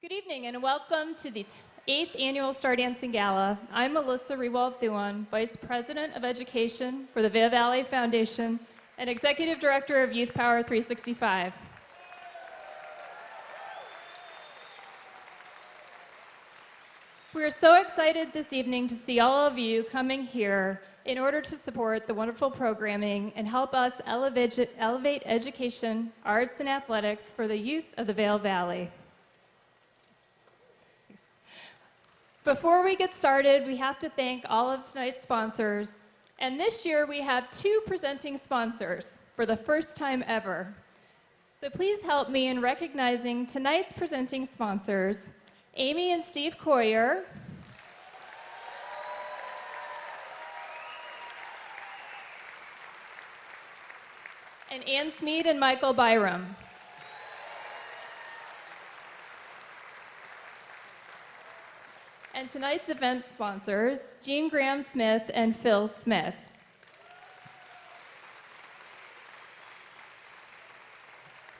Good evening and welcome to the 8th Annual Star Dancing Gala. I'm Melissa Rewald-Thuan, Vice President of Education for the Vail Valley Foundation and Executive Director of Youth Power 365. We are so excited this evening to see all of you coming here in order to support the wonderful programming and help us elevate education, arts, and athletics for the youth of the Vail Valley. Before we get started, we have to thank all of tonight's sponsors. And this year we have 2 presenting sponsors for the first time ever. So please help me in recognizing tonight's presenting sponsors, Amy and Steve Coyer, and Ann Smead and Michael Byram. And tonight's event sponsors, Jean Graham Smith and Phil Smith.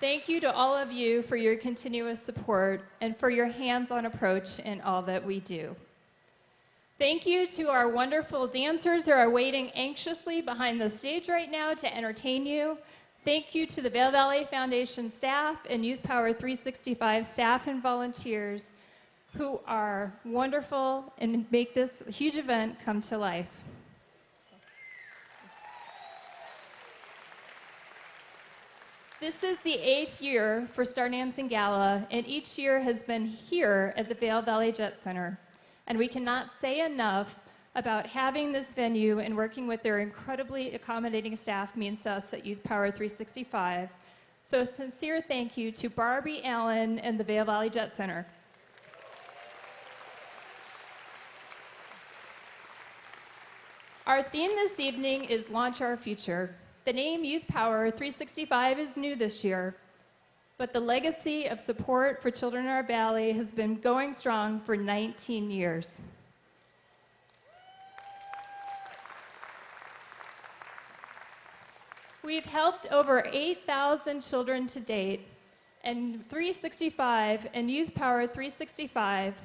Thank you to all of you for your continuous support and for your hands-on approach in all that we do. Thank you to our wonderful dancers who are waiting anxiously behind the stage right now to entertain you. Thank you to the Vail Valley Foundation staff and Youth Power 365 staff and volunteers who are wonderful and make this huge event come to life. This is the 8th year for Star Dancing Gala, and each year has been here at the Vail Valley Jet Center. And we cannot say enough about having this venue and working with their incredibly accommodating staff means to us at Youth Power 365. So a sincere thank you to Barbie Allen and the Vail Valley Jet Center. Our theme this evening is Launch Our Future. The name Youth Power 365 is new this year, but the legacy of support for children in our valley has been going strong for 19 years. We've helped over 8,000 children to date, and 365 and Youth Power 365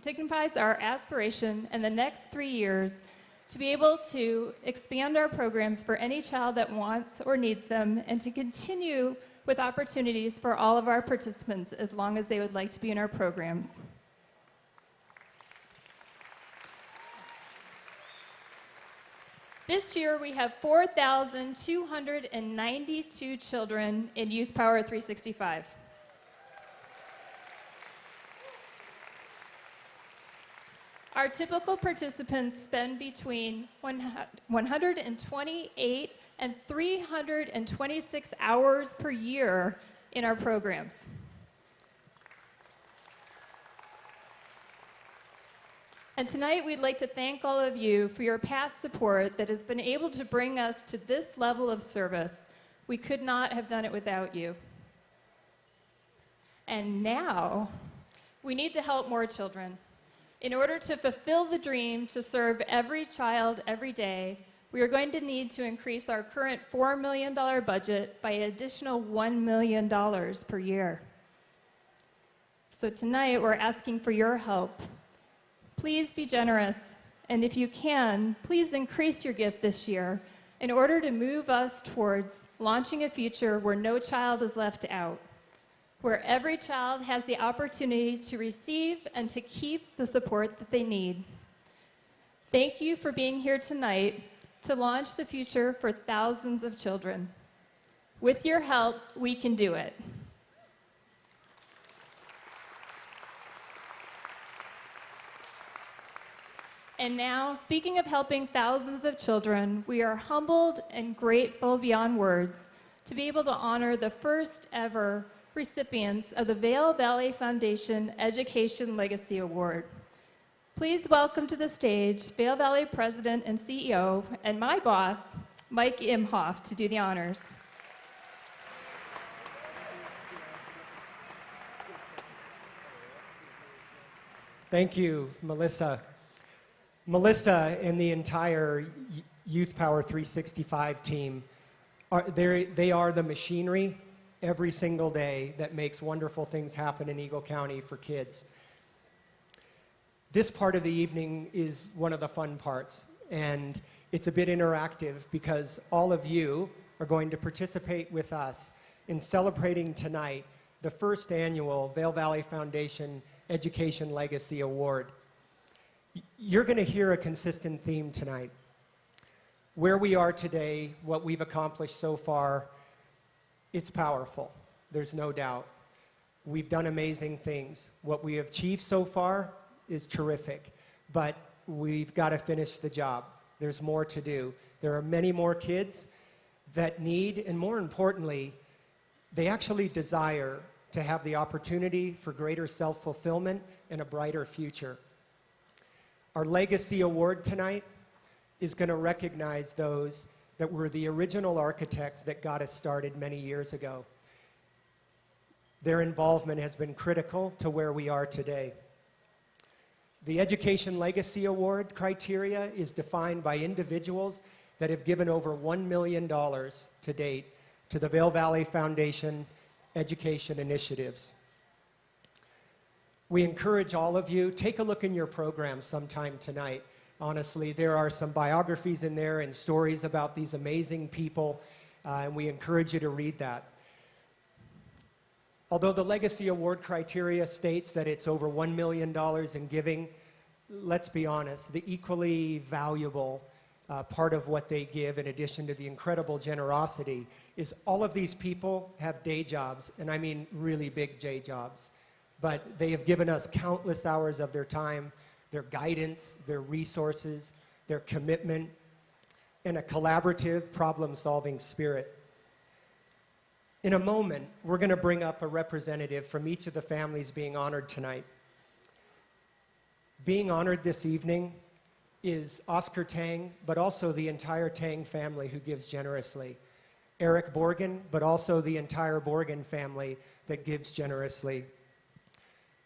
signifies our aspiration in the next 3 years to be able to expand our programs for any child that wants or needs them, and to continue with opportunities for all of our participants as long as they would like to be in our programs. This year we have 4,292 children in Youth Power 365. Our typical participants spend between 128 and 326 hours per year in our programs. And tonight we'd like to thank all of you for your past support that has been able to bring us to this level of service. We could not have done it without you. And now we need to help more children. In order to fulfill the dream to serve every child every day, we are going to need to increase our current $4 million budget by an additional $1 million per year. So tonight we're asking for your help. Please be generous, and if you can, please increase your gift this year in order to move us towards launching a future where no child is left out, where every child has the opportunity to receive and to keep the support that they need. Thank you for being here tonight to launch the future for thousands of children. With your help, we can do it. And now, speaking of helping thousands of children, we are humbled and grateful beyond words to be able to honor the first ever recipients of the Vail Valley Foundation Education Legacy Award. Please welcome to the stage Vail Valley President and CEO, and my boss, Mike Imhoff, to do the honors. Thank you, Melissa. Melissa and the entire Youth Power 365 team, they are the machinery every single day that makes wonderful things happen in Eagle County for kids. This part of the evening is one of the fun parts, and it's a bit interactive because all of you are going to participate with us in celebrating tonight the first annual Vail Valley Foundation Education Legacy Award. You're going to hear a consistent theme tonight. Where we are today, what we've accomplished so far, it's powerful. There's no doubt. We've done amazing things. What we have achieved so far is terrific, but we've got to finish the job. There's more to do. There are many more kids that need, and more importantly, they actually desire to have the opportunity for greater self-fulfillment and a brighter future. Our Legacy Award tonight is going to recognize those that were the original architects that got us started many years ago. Their involvement has been critical to where we are today. The Education Legacy Award criteria is defined by individuals that have given over $1 million to date to the Vail Valley Foundation education initiatives. We encourage all of you, take a look in your program sometime tonight. Honestly, there are some biographies in there and stories about these amazing people, and we encourage you to read that. Although the Legacy Award criteria states that it's over $1 million in giving, let's be honest, the equally valuable part of what they give, in addition to the incredible generosity, is all of these people have day jobs, and I mean really big day jobs. But they have given us countless hours of their time, their guidance, their resources, their commitment, and a collaborative problem-solving spirit. In a moment, we're going to bring up a representative from each of the families being honored tonight. Being honored this evening is Oscar Tang, but also the entire Tang family who gives generously. Eric Borgen, but also the entire Borgen family that gives generously.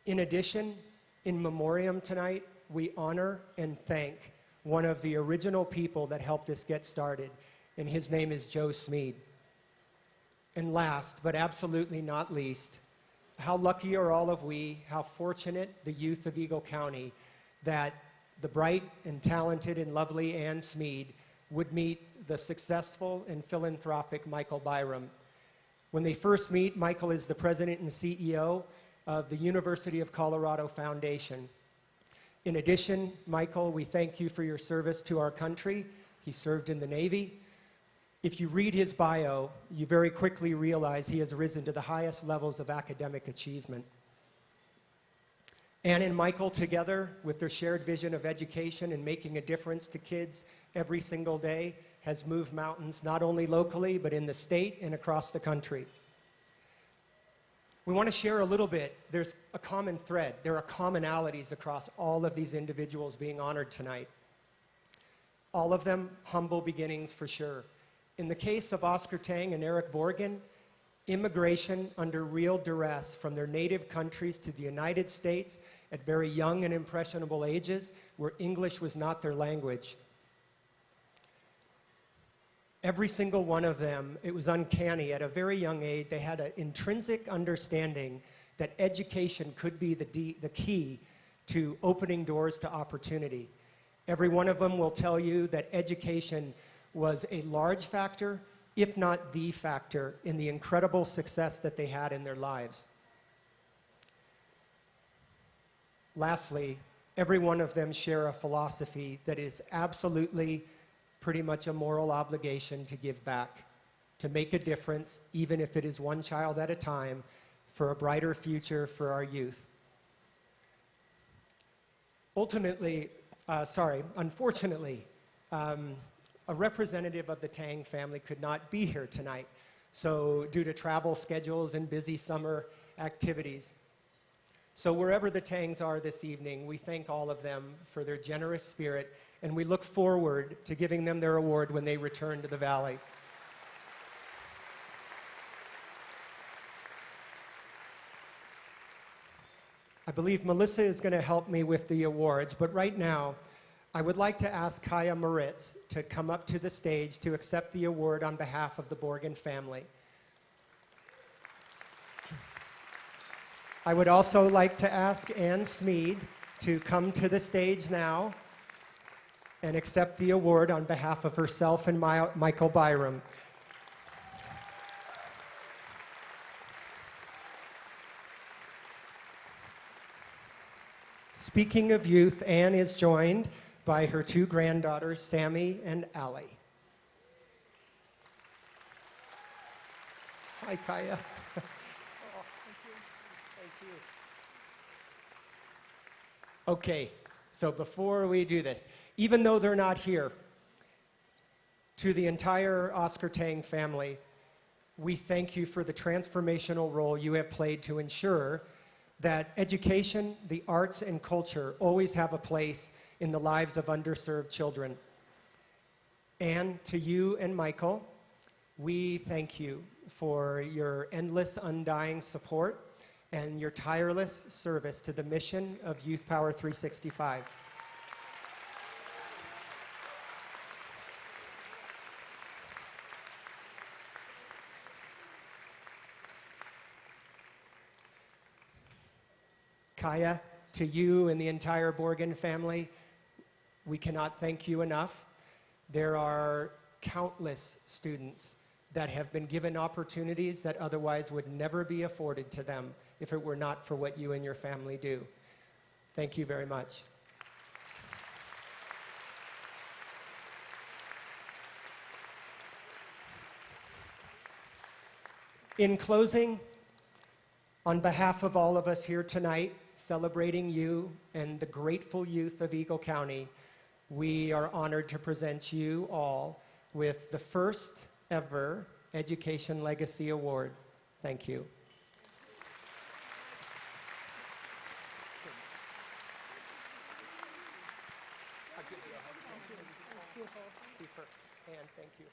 In addition, in memoriam tonight, we honor and thank one of the original people that helped us get started, and his name is Joe Smead. And last, but absolutely not least, how lucky are all of we, how fortunate the youth of Eagle County, that the bright and talented and lovely Ann Smead would meet the successful and philanthropic Michael Byram. When they first meet, Michael is the president and CEO of the University of Colorado Foundation. In addition, Michael, we thank you for your service to our country. He served in the Navy. If you read his bio, you very quickly realize he has risen to the highest levels of academic achievement. Ann and Michael, together with their shared vision of education and making a difference to kids every single day, has moved mountains not only locally, but in the state and across the country. We want to share a little bit. There's a common thread. There are commonalities across all of these individuals being honored tonight. All of them humble beginnings for sure. In the case of Oscar Tang and Eric Borgen, immigration under real duress from their native countries to the United States at very young and impressionable ages, where English was not their language. Every single one of them, it was uncanny. At a very young age, they had an intrinsic understanding that education could be the key to opening doors to opportunity. Every one of them will tell you that education was a large factor, if not the factor, in the incredible success that they had in their lives. Lastly, every one of them share a philosophy that is absolutely pretty much a moral obligation to give back, to make a difference, even if it is one child at a time, for a brighter future for our youth. Unfortunately, a representative of the Tang family could not be here tonight, so due to travel schedules and busy summer activities. So wherever the Tangs are this evening, we thank all of them for their generous spirit, and we look forward to giving them their award when they return to the Valley. I believe Melissa is going to help me with the awards, but right now, I would like to ask Kaya Moritz to come up to the stage to accept the award on behalf of the Borgen family. I would also like to ask Ann Smead to come to the stage now and accept the award on behalf of herself and Michael Byram. Speaking of youth, Ann is joined by her two granddaughters, Sammy and Allie. Hi, Kaya. Oh, thank you. Thank you. Okay, so before we do this, even though they're not here, to the entire Oscar Tang family, we thank you for the transformational role you have played to ensure that education, the arts, and culture always have a place in the lives of underserved children. And to you and Michael, we thank you for your endless, undying support and your tireless service to the mission of Youth Power 365. Kaya, to you and the entire Borgen family, we cannot thank you enough. There are countless students that have been given opportunities that otherwise would never be afforded to them if it were not for what you and your family do. Thank you very much. In closing, on behalf of all of us here tonight, celebrating you and the grateful youth of Eagle County, we are honored to present you all with the first ever Education Legacy Award. Thank you. Super. And thank you.